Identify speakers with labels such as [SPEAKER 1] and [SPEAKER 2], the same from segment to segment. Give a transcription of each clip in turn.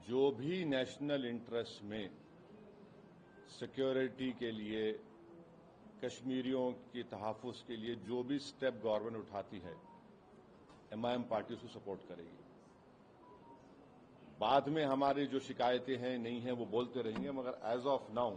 [SPEAKER 1] जो भी national interest में सिक्योरिटी के लिए, कश्मीरियों के तहफ़्फ़ुज़ के लिए जो भी स्टेप गवर्नमेंट उठाती है, एमआईएम पार्टी उसको सपोर्ट करेगी। बाद में हमारी जो शिकायतें हैं नहीं हैं वो बोलते रहेंगे, मगर एज ऑफ नाउ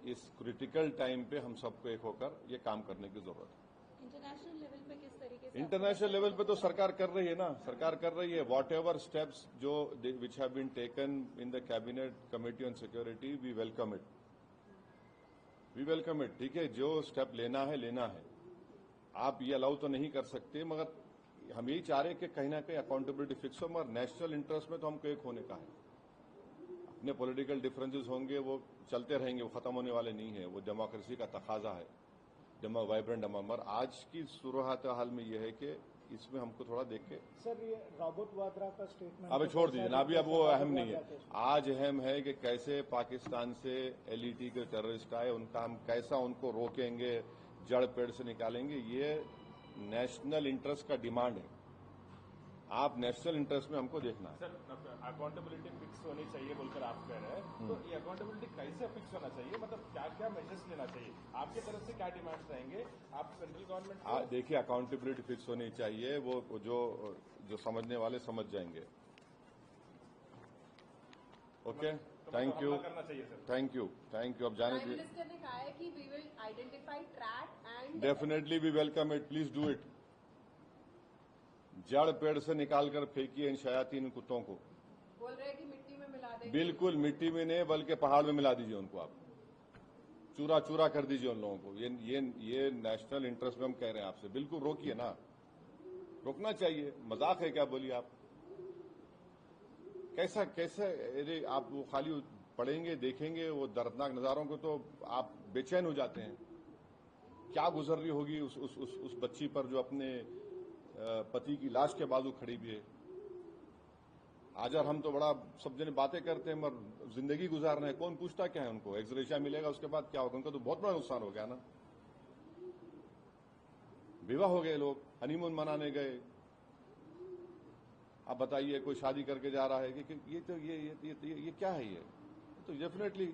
[SPEAKER 1] इस क्रिटिकल टाइम पे हम सबको एक होकर ये काम करने की जरूरत है।
[SPEAKER 2] इंटरनेशनल लेवल पे किस तरीके से?
[SPEAKER 1] इंटरनेशनल लेवल पे तो सरकार कर रही है ना, सरकार कर रही है। वॉट एवर स्टेप्स जो which have been taken in the cabinet committee on security, we welcome it, ठीक है। जो स्टेप लेना है। आप ये अलाउ तो नहीं कर सकते, मगर हम यही चाह रहे हैं कि कहीं ना कहीं अकाउंटेबिलिटी फिक्स हो, मगर नेशनल इंटरेस्ट में तो हमको एक होने का है। अपने पॉलिटिकल डिफरेंसेस होंगे, वो चलते रहेंगे, वो खत्म होने वाले नहीं है। वो डेमोक्रेसी का तकाजा है, वाइब्रेंट मगर आज की सूरत हाल में यह है कि इसमें हमको थोड़ा देख के।
[SPEAKER 3] सर, ये रॉबर्ट वाड्रा का स्टेटमेंट
[SPEAKER 1] अब छोड़ दीजिए ना, अभी अब वो अहम नहीं है। आज अहम है कि कैसे पाकिस्तान से एलईटी के टेररिस्ट आए, उनका हम कैसा उनको रोकेंगे, जड़ पेड़ से निकालेंगे। ये नेशनल इंटरेस्ट का डिमांड है। आप नेशनल इंटरेस्ट में हमको देखना है।
[SPEAKER 4] सर, अकाउंटेबिलिटी फिक्स होनी चाहिए बोलकर आप कह रहे हैं, तो ये अकाउंटेबिलिटी कैसे फिक्स होना चाहिए? मतलब क्या क्या मेजर्स लेना चाहिए? आपकी तरफ से क्या डिमांड्स रहेंगे? आप सेंट्रल गवर्नमेंट
[SPEAKER 1] देखिए, अकाउंटेबिलिटी फिक्स होनी चाहिए, वो जो समझने वाले समझ जाएंगे। Okay, thank you, thank you. अब जाने
[SPEAKER 2] दीजिए। मिनिस्टर ने कहा है कि we will identify, track and
[SPEAKER 1] definitely we welcome it, please do it. जड़ पेड़ से निकालकर फेंकिए इन शयातीन कुत्तों को।
[SPEAKER 2] बोल रहे हैं कि मिट्टी में मिला देंगे।
[SPEAKER 1] बिल्कुल मिट्टी में नहीं, बल्कि पहाड़ में मिला दीजिए उनको। आप चूरा चूरा कर दीजिए उन लोगों को। ये नेशनल इंटरेस्ट में हम कह रहे हैं आपसे, बिल्कुल रोकिए ना, रोकना चाहिए। मजाक है क्या? बोलिए आप, कैसे आप वो खाली पढ़ेंगे, देखेंगे वो दर्दनाक नजारों को तो आप बेचैन हो जाते हैं। क्या गुजर रही होगी उस बच्ची पर जो अपने पति की लाश के बाजू खड़ी भी है। आज और हम तो बड़ा सब जने बातें करते हैं, मगर जिंदगी गुजार रहे हैं। कौन पूछता क्या है उनको? एक्सग्रेशिया मिलेगा, उसके बाद क्या होगा? उनका तो बहुत बड़ा नुकसान हो गया ना। विवाह हो गए, लोग हनीमून मनाने गए। अब बताइए, कोई शादी करके जा रहा है कि ये क्या है? ये तो डेफिनेटली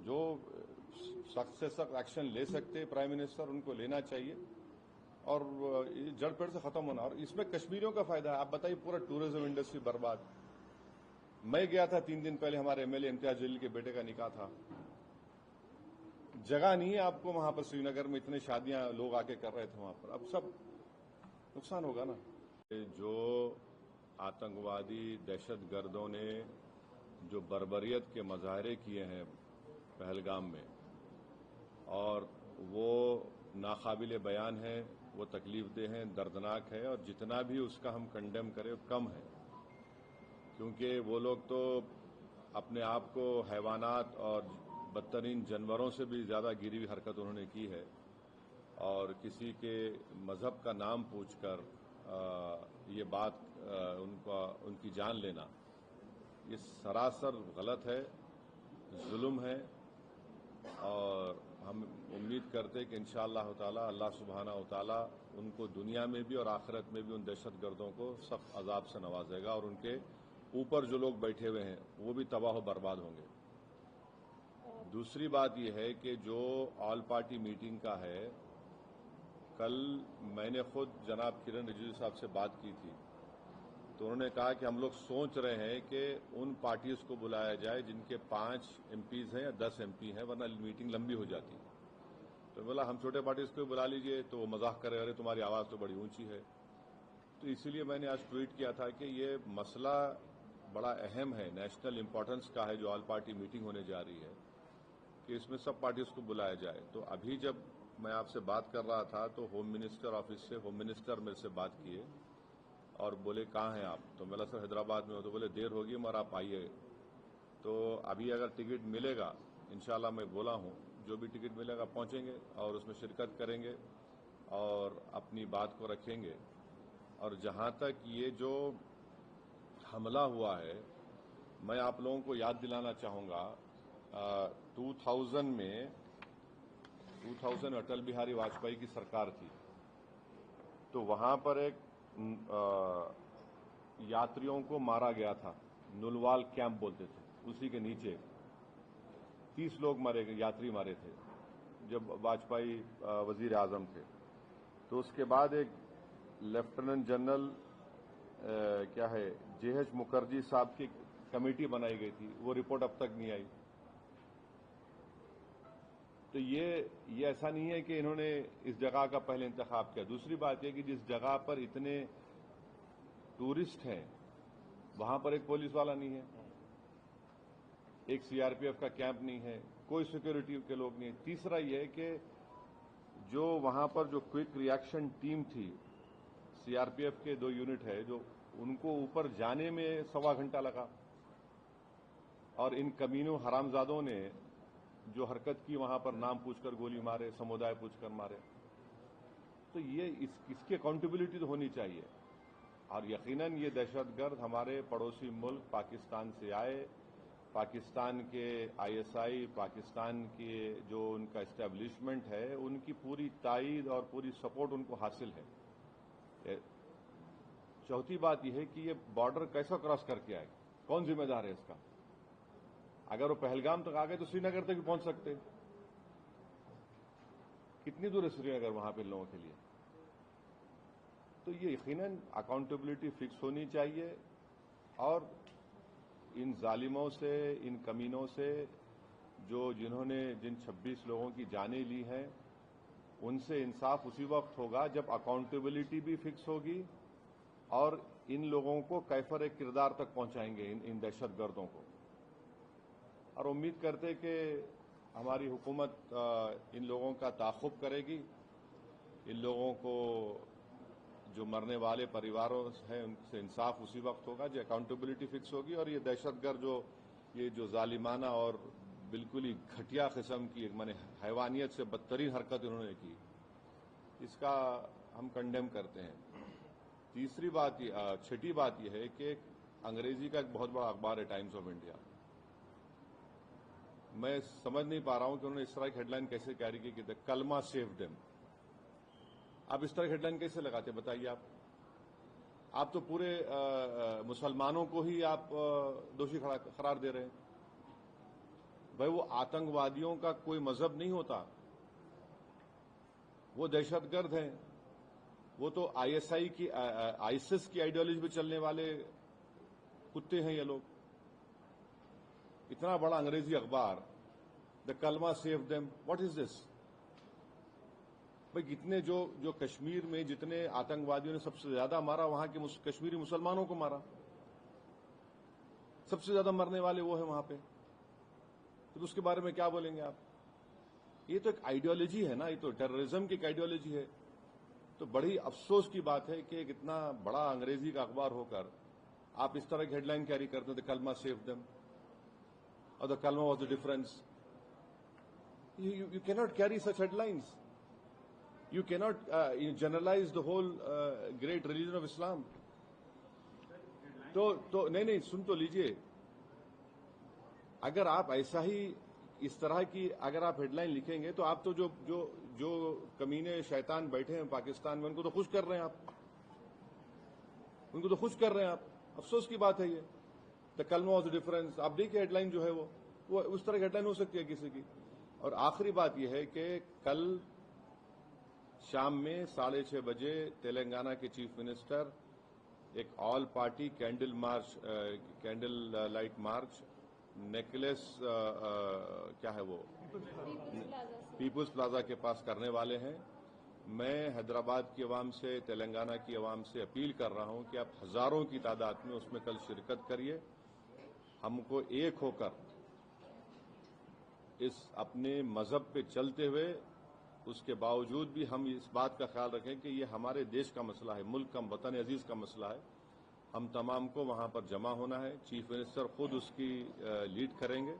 [SPEAKER 1] जो सख्त से सख्त एक्शन ले सकते प्राइम मिनिस्टर, उनको लेना चाहिए और जड़ पेड़ से खत्म होना। और इसमें कश्मीरियों का फायदा है। आप बताइए, पूरा टूरिज्म इंडस्ट्री बर्बाद। मैं गया था 3 दिन पहले, हमारे एमएलए इम्तियाज जलील के बेटे का निकाह था। जगह नहीं है आपको वहां पर, श्रीनगर में इतने शादियां लोग आके कर रहे थे वहां पर। अब सब नुकसान होगा ना। जो आतंकवादी दहशतगर्दों ने जो बर्बरियत के मुजाहरे किए हैं पहलगाम में, और वो नाकाबिले बयान है, वो तकलीफदेह हैं, दर्दनाक है। और जितना भी उसका हम कंडेम करें कम है, क्योंकि वो लोग तो अपने आप को हैवानात और बदतरीन जानवरों से भी ज्यादा गिरी हुई हरकत उन्होंने की है। और किसी के मजहब का नाम पूछकर ये बात उनकी जान लेना, ये सरासर गलत है, जुल्म है। और हम उम्मीद करते हैं कि इंशाअल्लाह ताला अल्लाह सुब्हानहू व तआला उनको दुनिया में भी और आखिरत में भी उन दहशतगर्दों को सख्त अजाब से नवाजेगा, और उनके ऊपर जो लोग बैठे हुए हैं वो भी तबाह बर्बाद होंगे। दूसरी बात यह है कि जो ऑल पार्टी मीटिंग का है, कल मैंने खुद जनाब किरण रिजिजू साहब से बात की थी, तो उन्होंने कहा कि हम लोग सोच रहे हैं कि उन पार्टीज को बुलाया जाए जिनके 5 एमपीज हैं या 10 एमपी हैं, वरना मीटिंग लंबी हो जाती है। तो बोला हम छोटे पार्टीज को बुला लीजिए, तो वो मजाक करे, अरे तुम्हारी आवाज तो बड़ी ऊंची है। तो इसीलिए मैंने आज ट्वीट किया था कि ये मसला बड़ा अहम है, नेशनल इंपॉर्टेंस का है, जो ऑल पार्टी मीटिंग होने जा रही है, कि इसमें सब पार्टीज को बुलाया जाए। तो अभी जब मैं आपसे बात कर रहा था तो होम मिनिस्टर ऑफिस से होम मिनिस्टर मेरे से बात किए और बोले कहाँ हैं आप? तो मैं सर हैदराबाद में हो। तो बोले देर होगी मगर आप आइए। तो अभी अगर टिकट मिलेगा, इंशाल्लाह मैं बोला हूं, जो भी टिकट मिलेगा पहुंचेंगे और उसमें शिरकत करेंगे और अपनी बात को रखेंगे। और जहां तक ये जो हमला हुआ है, मैं आप लोगों को याद दिलाना चाहूंगा, 2000 में अटल बिहारी वाजपेयी की सरकार थी, तो वहां पर एक यात्रियों को मारा गया था, नुलवाल कैंप बोलते थे, उसी के नीचे 30 लोग मारे गए, यात्री मारे थे जब वाजपेयी वजीर आजम थे। तो उसके बाद एक लेफ्टिनेंट जनरल क्या है JH मुखर्जी साहब की कमेटी बनाई गई थी, वो रिपोर्ट अब तक नहीं आई। तो ये ऐसा नहीं है कि इन्होंने इस जगह का पहले इंतखाब किया। दूसरी बात यह कि जिस जगह पर इतने टूरिस्ट हैं वहां पर एक पुलिस वाला नहीं है, एक CRPF का कैंप नहीं है, कोई सिक्योरिटी के लोग नहीं है। तीसरा यह है कि जो वहां पर जो क्विक रिएक्शन टीम थी, CRPF के 2 यूनिट है, जो उनको ऊपर जाने में 1.25 घंटा लगा, और इन कमीनों हरामजादों ने जो हरकत की वहां पर नाम पूछकर गोली मारे, समुदाय पूछकर मारे। तो ये इसकी अकाउंटेबिलिटी तो होनी चाहिए। और यकीनन ये दहशतगर्द हमारे पड़ोसी मुल्क पाकिस्तान से आए, पाकिस्तान के ISI, पाकिस्तान के जो उनका एस्टेब्लिशमेंट है, उनकी पूरी ताईद और पूरी सपोर्ट उनको हासिल है। चौथी बात यह है कि ये बॉर्डर कैसा क्रॉस करके आए, कौन जिम्मेदार है इसका? अगर वो पहलगाम तक आ गए तो श्रीनगर तक भी पहुंच सकते। कितनी दूर है श्रीनगर वहां पे लोगों के लिए? तो ये यकीनन अकाउंटेबिलिटी फिक्स होनी चाहिए, और इन जालिमों से, इन कमीनों से जिन्होंने जिन 26 लोगों की जानें ली हैं, उनसे इंसाफ उसी वक्त होगा जब अकाउंटेबिलिटी भी फिक्स होगी और इन लोगों को कैफर किरदार तक पहुंचाएंगे, इन दहशतगर्दों को। और उम्मीद करते कि हमारी हुकूमत इन लोगों का ताक़ुब करेगी, इन लोगों को जो मरने वाले परिवारों हैं उनसे इंसाफ उसी वक्त होगा जो अकाउंटेबिलिटी फिक्स होगी। और ये दहशतगर्द ये जो जालिमाना और बिल्कुल ही घटिया किस्म की माने हैवानियत से बदतरीन हरकत इन्होंने की, इसका हम कंडेम करते हैं। तीसरी बात, छठी बात यह है कि अंग्रेजी का एक बहुत बड़ा अखबार है टाइम्स ऑफ इंडिया। मैं समझ नहीं पा रहा हूं कि उन्होंने इस तरह की हेडलाइन कैसे कैरी की द कलमा सेव देम। आप इस तरह की हेडलाइन कैसे लगाते बताइए? आप तो पूरे मुसलमानों को ही आप दोषी करार दे रहे हैं। भाई वो आतंकवादियों का कोई मजहब नहीं होता, वो दहशतगर्द हैं, वो तो ISI की ISIS की आइडियोलॉजी पे चलने वाले कुत्ते हैं ये लोग। इतना बड़ा अंग्रेजी अखबार, द कलमा save them, what is this? भाई कितने जो कश्मीर में जितने आतंकवादियों ने सबसे ज्यादा मारा, वहां के कश्मीरी मुसलमानों को मारा, सबसे ज्यादा मरने वाले वो है वहां पे। तो उसके बारे में क्या बोलेंगे आप? ये तो एक आइडियोलॉजी है ना, ये तो टेररिज्म की एक आइडियोलॉजी है। तो बड़ी अफसोस की बात है कि इतना बड़ा अंग्रेजी का अखबार होकर आप इस तरह की हेडलाइन कैरी करते हैं, द कलमा सेव देम और द कलमा was the difference. You cannot carry such headlines. You cannot generalize the whole great religion of Islam. तो नहीं सुन तो लीजिए, अगर आप ऐसा ही इस तरह की अगर आप हेडलाइन लिखेंगे तो आप तो जो कमीने शैतान बैठे हैं पाकिस्तान में उनको तो खुश कर रहे हैं आप, उनको तो खुश कर रहे हैं आप। अफसोस की बात है ये, द कलमा वाज द डिफरेंस। आप देखिए हेडलाइन जो है वो उस तरह की हेडलाइन हो सकती है किसी की। और आखिरी बात यह है कि कल शाम में 6:30 बजे तेलंगाना के चीफ मिनिस्टर एक all party candle light march necklace क्या है वो पीपुल्स प्लाजा के पास करने वाले हैं। मैं हैदराबाद की आवाम से, तेलंगाना की आवाम से अपील कर रहा हूं कि आप हजारों की तादाद में उसमें कल शिरकत करिए। हमको एक होकर इस अपने मजहब पे चलते हुए उसके बावजूद भी हम इस बात का ख्याल रखें कि ये हमारे देश का मसला है, मुल्क का, वतन अजीज का मसला है। हम तमाम को वहां पर जमा होना है। चीफ मिनिस्टर खुद उसकी लीड करेंगे,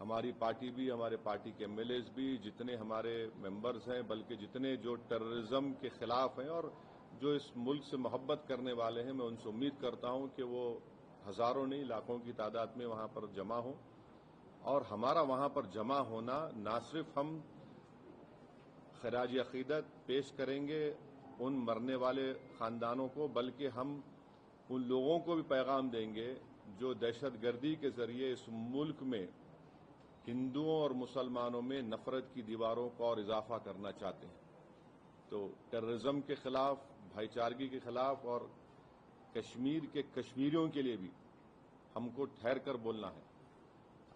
[SPEAKER 1] हमारी पार्टी भी, हमारे पार्टी के MLAs भी, जितने हमारे मेंबर्स हैं, बल्कि जितने जो टेररिज्म के खिलाफ हैं और जो इस मुल्क से मोहब्बत करने वाले हैं, मैं उनसे उम्मीद करता हूं कि वो हजारों नहीं लाखों की तादाद में वहां पर जमा हों। और हमारा वहां पर जमा होना ना सिर्फ हम खराज अकीदत पेश करेंगे उन मरने वाले खानदानों को, बल्कि हम ان لوگوں کو بھی پیغام دیں گے جو دہشت گردی کے ذریعے اس ملک میں ہندوؤں اور مسلمانوں میں نفرت کی دیواروں کو اور اضافہ کرنا چاہتے ہیں. تو ٹیررزم کے خلاف، بھائی چارگی کے خلاف اور کشمیر کے کشمیریوں کے لیے بھی ہم کو ٹھہر کر بولنا ہے.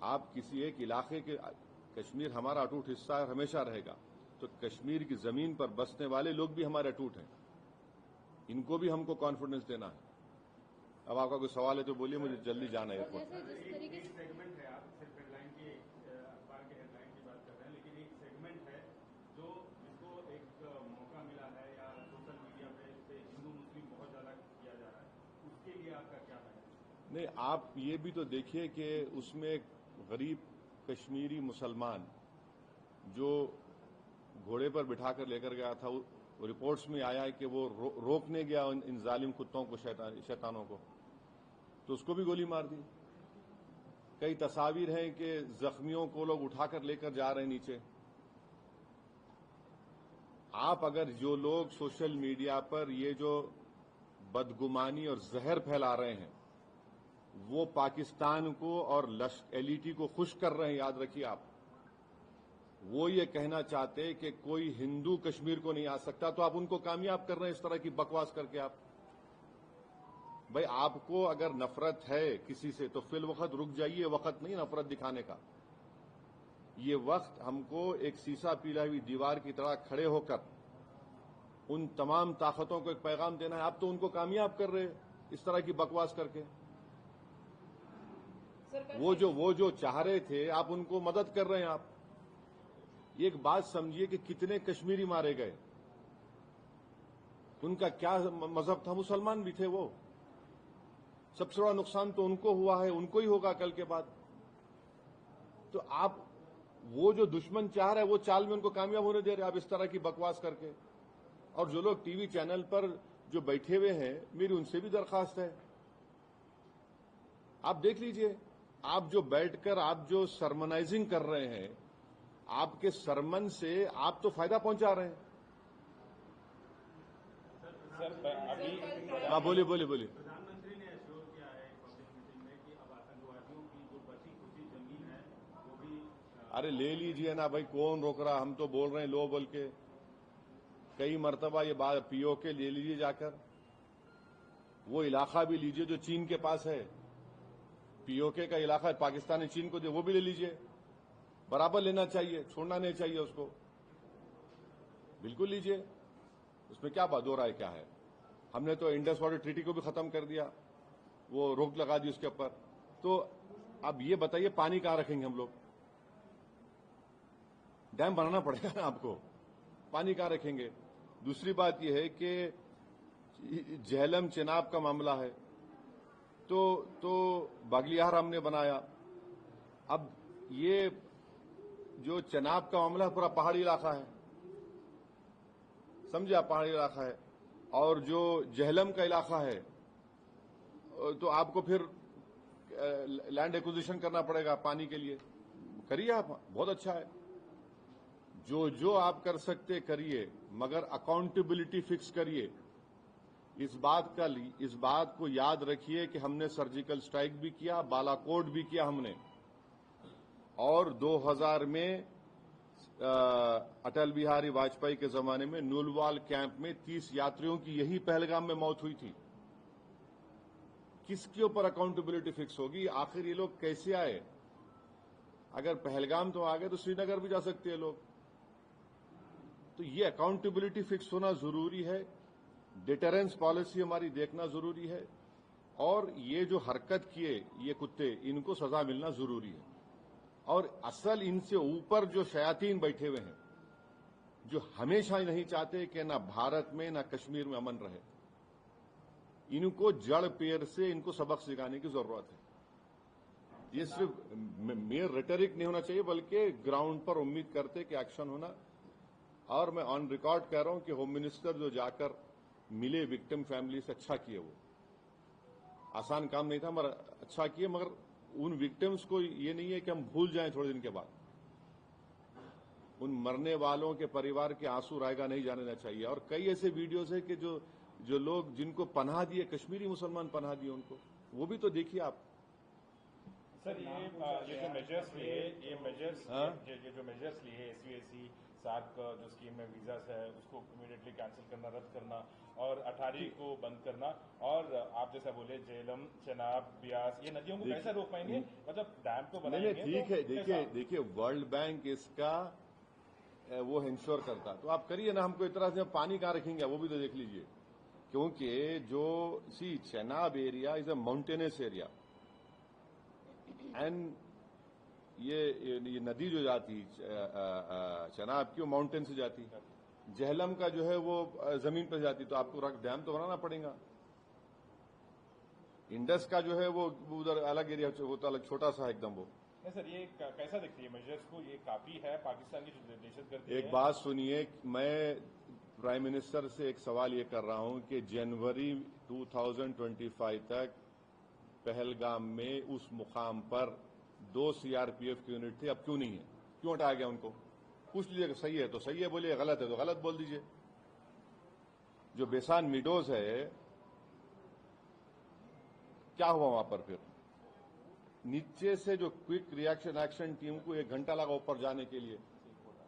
[SPEAKER 1] آپ کسی ایک علاقے کے، کشمیر ہمارا اٹوٹ حصہ ہے، ہمیشہ رہے گا، تو کشمیر کی زمین پر بسنے والے لوگ بھی ہمارے اٹوٹ ہیں. ان کو بھی ہم کو کانفیڈنس دینا ہے. اب آپ کا کوئی سوال ہے تو بولیے، مجھے جلدی جانا ہے ایئرپورٹ.
[SPEAKER 2] جیسے جس طریقے سے
[SPEAKER 5] سیگمنٹ ہے، آپ صرف ہیڈ لائن کی، اخبار کے ہیڈ لائن کی بات کر رہے ہیں، لیکن ایک سیگمنٹ ہے جو جس کو ایک موقع ملا ہے یا سوشل میڈیا پہ ہندو مسلم بہت زیادہ کیا جا رہا ہے، اس کے لیے آپ کا کیا ہے؟
[SPEAKER 1] نہیں، آپ یہ بھی تو دیکھیے کہ اس میں ایک غریب کشمیری مسلمان جو گھوڑے پر بٹھا کر لے کر گیا تھا، رپورٹس میں آیا ہے کہ وہ روکنے گیا ان ظالم کتوں کو، شیطانوں کو، تو اس کو بھی گولی مار دی. کئی تصاویر ہیں کہ زخمیوں کو لوگ اٹھا کر لے کر جا رہے ہیں نیچے. آپ اگر جو لوگ سوشل میڈیا پر یہ جو بدگمانی اور زہر پھیلا رہے ہیں وہ پاکستان کو اور ایل ای ٹی کو خوش کر رہے ہیں، یاد رکھیے آپ. وہ یہ کہنا چاہتے کہ کوئی ہندو کشمیر کو نہیں آ سکتا، تو آپ ان کو کامیاب کر رہے ہیں اس طرح کی بکواس کر کے. آپ بھائی، آپ کو اگر نفرت ہے کسی سے تو فی الوقت رک جائیے، وقت نہیں نفرت دکھانے کا. یہ وقت ہم کو ایک سیسا پیلا ہوئی دیوار کی طرح کھڑے ہو کر ان تمام طاقتوں کو ایک پیغام دینا ہے. آپ تو ان کو کامیاب کر رہے اس طرح کی بکواس کر کے. وہ جو چاہ رہے تھے آپ ان کو مدد کر رہے ہیں. آپ ایک بات سمجھیے کہ کتنے کشمیری مارے گئے، ان کا کیا مذہب تھا؟ مسلمان بھی تھے. وہ سب سے بڑا نقصان تو ان کو ہوا ہے، ان کو ہی ہوگا کل کے بعد. تو آپ وہ جو دشمن چاہ رہے وہ چال میں ان کو کامیاب ہونے دے رہے آپ اس طرح کی بکواس کر کے. اور جو لوگ ٹی وی چینل پر جو بیٹھے ہوئے ہیں، میری ان سے بھی درخواست ہے، آپ دیکھ لیجئے، آپ جو بیٹھ کر آپ جو سرمنائزنگ کر رہے ہیں، آپ کے سرمن سے آپ تو فائدہ پہنچا رہے ہیں.
[SPEAKER 4] سر ابھی
[SPEAKER 1] ہاں بولیے.
[SPEAKER 5] پردھان منتری نے ایشور کیا ہے پبلک میٹنگ میں کہ اب آتنکوادیوں کی جو بچی کچی زمین ہے وہ بھی
[SPEAKER 1] ارے لے لیجئے نا بھائی، کون روک رہا؟ ہم تو بول رہے ہیں لو بول کے. کئی مرتبہ یہ بات پی او کے لے لیجئے جا کر. وہ علاقہ بھی لیجئے جو چین کے پاس ہے. پی او کے کا علاقہ پاکستان نے چین کو دے، وہ بھی لے لیجئے. برابر لینا چاہیے، چھوڑنا نہیں چاہیے اس کو. بالکل لیجئے، اس میں کیا بات، دو رائے کیا ہے؟ ہم نے تو انڈس واٹر ٹریٹی کو بھی ختم کر دیا، وہ روک لگا دی اس کے اوپر. تو اب یہ بتائیے پانی کہاں رکھیں گے ہم لوگ؟ ڈیم بنانا پڑے گا نا آپ کو. پانی کہاں رکھیں گے؟ دوسری بات یہ ہے کہ جہلم چناب کا معاملہ ہے تو باگلیہار ہم نے بنایا. اب یہ جو چناب کا معاملہ پورا پہاڑی علاقہ ہے، سمجھا، پہاڑی علاقہ ہے. اور جو جہلم کا علاقہ ہے تو آپ کو پھر لینڈ ایکوزیشن کرنا پڑے گا پانی کے لیے. کریے آپ، بہت اچھا ہے. جو آپ کر سکتے کریے، مگر اکاؤنٹیبلٹی فکس کریے. اس بات کو یاد رکھیے کہ ہم نے سرجیکل اسٹرائک بھی کیا، بالا کوٹ بھی کیا ہم نے. اور 2000 میں اٹل بہاری واجپئی کے زمانے میں نولوال کیمپ میں 30 یاتریوں کی یہی پہلگام میں موت ہوئی تھی. کس کے اوپر اکاؤنٹیبلٹی فکس ہوگی؟ آخر یہ لوگ کیسے آئے؟ اگر پہلگام تو آ گئے تو سری نگر بھی جا سکتے ہیں لوگ. تو یہ اکاؤنٹیبلٹی فکس ہونا ضروری ہے. ڈیٹرنس پالیسی ہماری دیکھنا ضروری ہے. اور یہ جو حرکت کیے یہ کتے، ان کو سزا ملنا ضروری ہے. اور اصل ان سے اوپر جو شیاطین بیٹھے ہوئے ہیں، جو ہمیشہ نہیں چاہتے کہ نہ بھارت میں نہ کشمیر میں امن رہے، ان کو جڑ پیر سے ان کو سبق سکھانے کی ضرورت ہے. یہ صرف میئر ریٹرک نہیں ہونا چاہیے، بلکہ گراؤنڈ پر امید کرتے کہ ایکشن ہونا. اور میں آن ریکارڈ کہہ رہا ہوں کہ ہوم منسٹر جو جا کر ملے وکٹم فیملی سے، اچھا کیے. وہ آسان کام نہیں تھا مگر اچھا کیے. مگر ان وکٹمز کو یہ نہیں ہے کہ ہم بھول جائیں تھوڑے دن کے بعد. ان مرنے والوں کے پریوار کے آنسو رائے گا نہیں جانے دینا چاہیے. اور کئی ایسے ویڈیوز ہیں کہ جو जो लोग जिनको पनाह दिए, कश्मीरी मुसलमान पनाह दिए उनको, वो भी तो देखिए आप।
[SPEAKER 4] सर ये जो मेजर्स लिए, ये जो मेजर्स लिए SUAC 7 जो स्कीम में वीजास है उसको इमीडिएटली कैंसिल करना, रद्द करना, और 18 को बंद करना, और आप जैसा बोले झेलम, चेनाब, ब्यास, ये नदियों को कैसे रोक पाएंगे? मतलब डैम तो बनाएंगे।
[SPEAKER 1] नहीं ठीक है, देखिए वर्ल्ड बैंक इसका वो इंश्योर करता, तो आप करिए ना, हमको इतना से पानी कहाँ रखेंगे वो भी तो देख लीजिए, क्योंकि जो Chenab area is a mountainous area, and ये नदी जो जाती चेनाब की वो माउंटेन से जाती, जहलम का जो है वो जमीन पर जाती, तो आपको डैम तो बनाना पड़ेगा। इंडस का जो है वो उधर अलग एरिया, वो तो अलग छोटा सा एकदम वो।
[SPEAKER 4] नहीं सर, ये कैसा दिखती है मेजर्स को? ये काफी है पाकिस्तान की जो दहशतगर्दी है।
[SPEAKER 1] एक बात सुनिए, मैं प्राइम मिनिस्टर से एक सवाल ये कर रहा हूं कि जनवरी 2025 तक पहलगाम में उस मुकाम पर 2 CRPF की यूनिट थी, अब क्यों नहीं है? क्यों हटाया गया उनको? पूछ लीजिए, सही है तो सही है बोलिए, गलत है तो गलत बोल दीजिए। जो बेसान मीडोज है, क्या हुआ वहां पर? फिर नीचे से जो क्विक रिएक्शन एक्शन टीम को 1 घंटा लगा ऊपर जाने के लिए,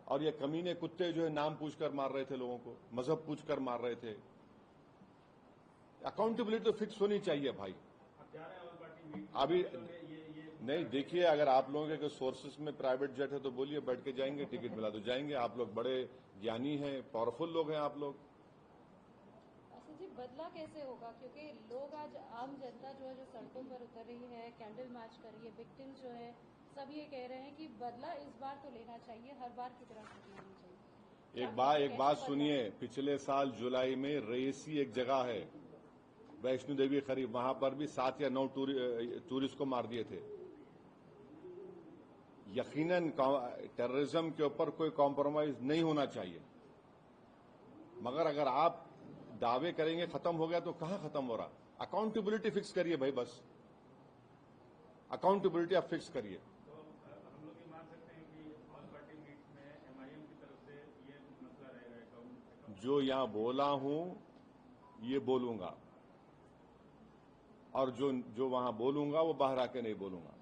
[SPEAKER 1] और ये कमीने कुत्ते जो है नाम पूछकर मार रहे थे लोगों को, मजहब पूछकर मार रहे थे। अकाउंटेबिलिटी तो फिक्स होनी चाहिए भाई। अभी नहीं, देखिए, अगर आप लोगों के सोर्सेस में प्राइवेट जेट है तो बोलिए, बैठ के जाएंगे, टिकट मिला तो जाएंगे। आप लोग बड़े ज्ञानी हैं, पावरफुल लोग हैं आप लोग।
[SPEAKER 6] अच्छा जी, बदला कैसे होगा? क्योंकि लोग आज, आम जनता जो है जो सड़कों पर उतर रही है, कैंडल मार्च कर रही है, विक्टिम्स जो है सब ये कह रहे हैं कि बदला इस बार तो लेना चाहिए, हर बार की तरह नहीं लेना चाहिए।
[SPEAKER 1] एक बात सुनिए, पिछले साल जुलाई में रेसी एक जगह है वैष्णो देवी करीब, वहां पर भी 7 या 9 टूरिस्ट को मार दिए थे। यकीनन टेररिज्म के ऊपर कोई कॉम्प्रोमाइज नहीं होना चाहिए, मगर अगर आप दावे करेंगे खत्म हो गया तो कहां खत्म हो रहा? अकाउंटेबिलिटी फिक्स करिए भाई, बस अकाउंटेबिलिटी आप फिक्स करिए।
[SPEAKER 5] तो हम लोग ये मान सकते हैं कि ऑल पार्टी मीट में MIM की तरफ से ये मसला रहेगा।
[SPEAKER 1] जो यहां बोला हूं ये बोलूंगा, और जो वहां बोलूंगा वो बाहर आके नहीं बोलूंगा।